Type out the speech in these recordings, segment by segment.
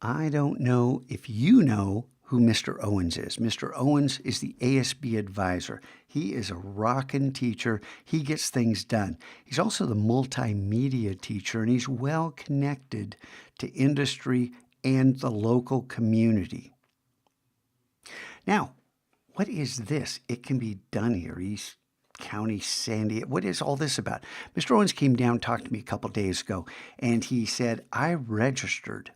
I don't know if you know who Mr. Owens is. Mr. Owens is the ASB advisor. He is a rockin' teacher. He gets things done. He's also the multimedia teacher, and he's well connected to industry and the local community. Now, what is this? It can be done here. East County, San Diego. What is all this about? Mr. Owens came down, talked to me a couple days ago, and he said, I registered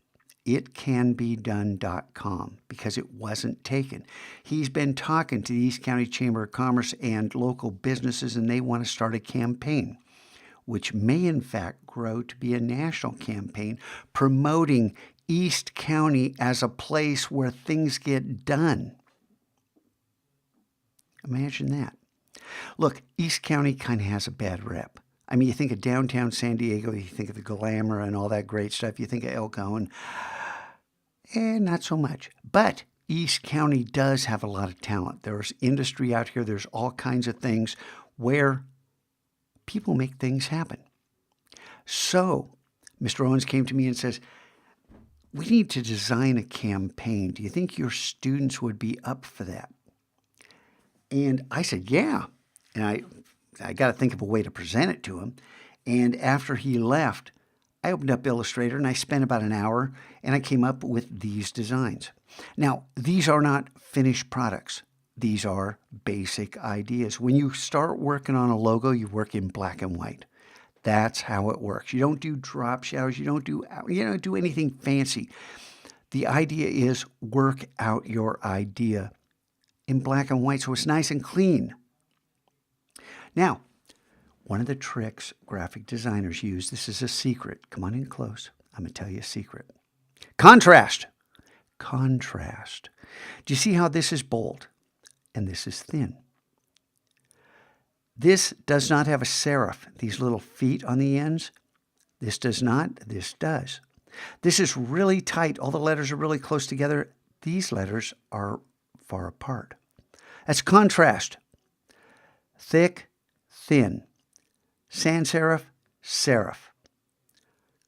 itcanbedone.com because it wasn't taken. He's been talking to the East County Chamber of Commerce and local businesses, and they want to start a campaign, which may in fact grow to be a national campaign promoting East County as a place where things get done. Imagine that. Look, East County kind of has a bad rep. I mean, you think of downtown San Diego, you think of the glamour and all that great stuff. You think of El Cajon, not so much. But East County does have a lot of talent. There's industry out here. There's all kinds of things where people make things happen. So Mr. Owens came to me and says, we need to design a campaign. Do you think your students would be up for that? And I said, yeah. And I got to think of a way to present it to him. And after he left, I opened up Illustrator and I spent about an hour and I came up with these designs. Now, these are not finished products. These are basic ideas. When you start working on a logo, you work in black and white. That's how it works. You don't do drop shadows. You don't do anything fancy. The idea is work out your idea in black and white so it's nice and clean. Now, one of the tricks graphic designers use, this is a secret. Come on in close. I'm going to tell you a secret. Contrast. Contrast. Do you see how this is bold and this is thin? This does not have a serif, these little feet on the ends. This does not, this does. This is really tight. All the letters are really close together. These letters are far apart. That's contrast. Thick, thin. Sans serif, serif.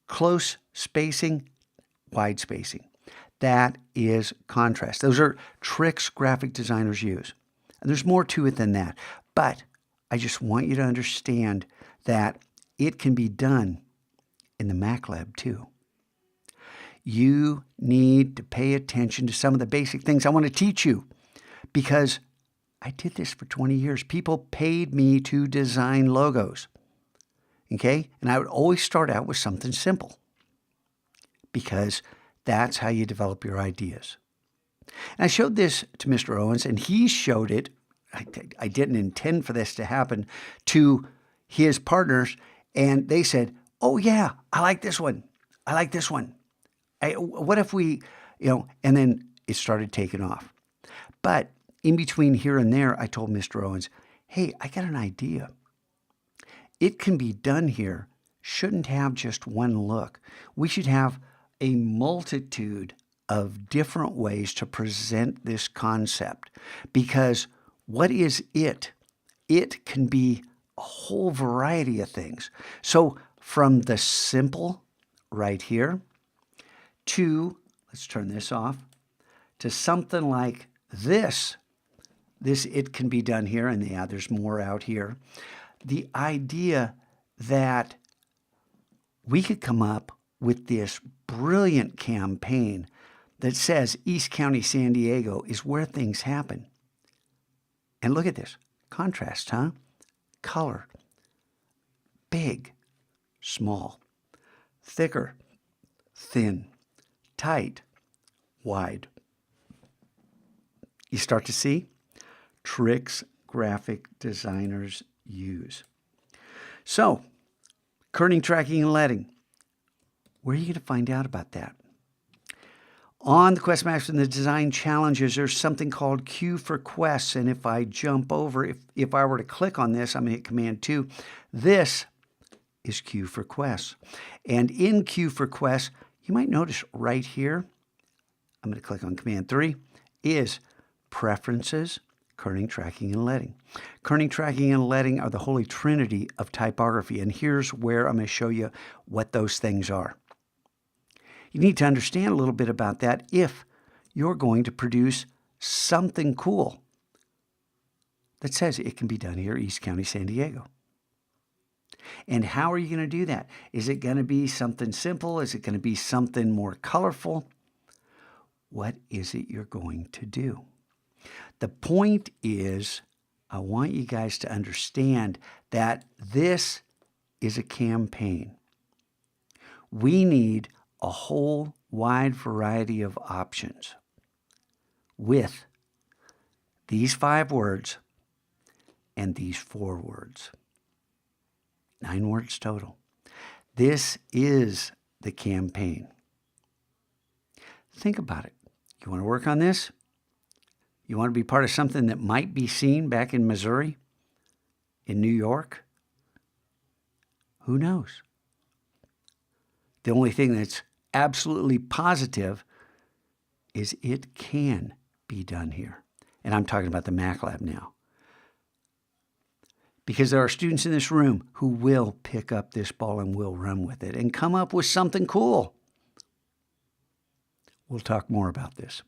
Close spacing, wide spacing. That is contrast. Those are tricks graphic designers use. And there's more to it than that. But I just want you to understand that it can be done in the Mac Lab too. You need to pay attention to some of the basic things I want to teach you because I did this for 20 years. People paid me to design logos. Okay? And I would always start out with something simple because that's how you develop your ideas. And I showed this to Mr. Owens, and he showed it. I didn't intend for this to happen to his partners, and they said, oh, yeah, I like this one. I like this one. What if we, and then it started taking off. But in between here and there, I told Mr. Owens, hey, I got an idea. It can be done here. Shouldn't have just one look. We should have a multitude of different ways to present this concept because what is it? It can be a whole variety of things. So from the simple right here to, let's turn this off, to something like this. It can be done here, and yeah, there's more out here. The idea that we could come up with this brilliant campaign that says East County, San Diego is where things happen. And look at this. Contrast, huh? Color. Big, small. Thicker, thin. Tight, wide. You start to see tricks graphic designers use. So, kerning, tracking, and leading. Where are you going to find out about that? On the Questmaster and the Design Challenges, there's something called Q for Quests. And if I jump over, if I were to click on this, I'm going to hit Command 2. This is Q for Quests. And in Q for Quests, you might notice right here, I'm going to click on Command 3, is Preferences, Kerning, Tracking, and Leading. Kerning, Tracking, and Leading are the holy trinity of typography. And here's where I'm going to show you what those things are. You need to understand a little bit about that if you're going to produce something cool that says it can be done here, East County, San Diego. And how are you going to do that? Is it going to be something simple? Is it going to be something more colorful? What is it you're going to do? The point is, I want you guys to understand that this is a campaign. We need a whole wide variety of options with these 5 words and these 4 words. 9 words total. This is the campaign. Think about it. You want to work on this? You want to be part of something that might be seen back in Missouri, in New York? Who knows? The only thing that's absolutely positive is it can be done here. And I'm talking about the Mac Lab now. Because there are students in this room who will pick up this ball and will run with it and come up with something cool. We'll talk more about this.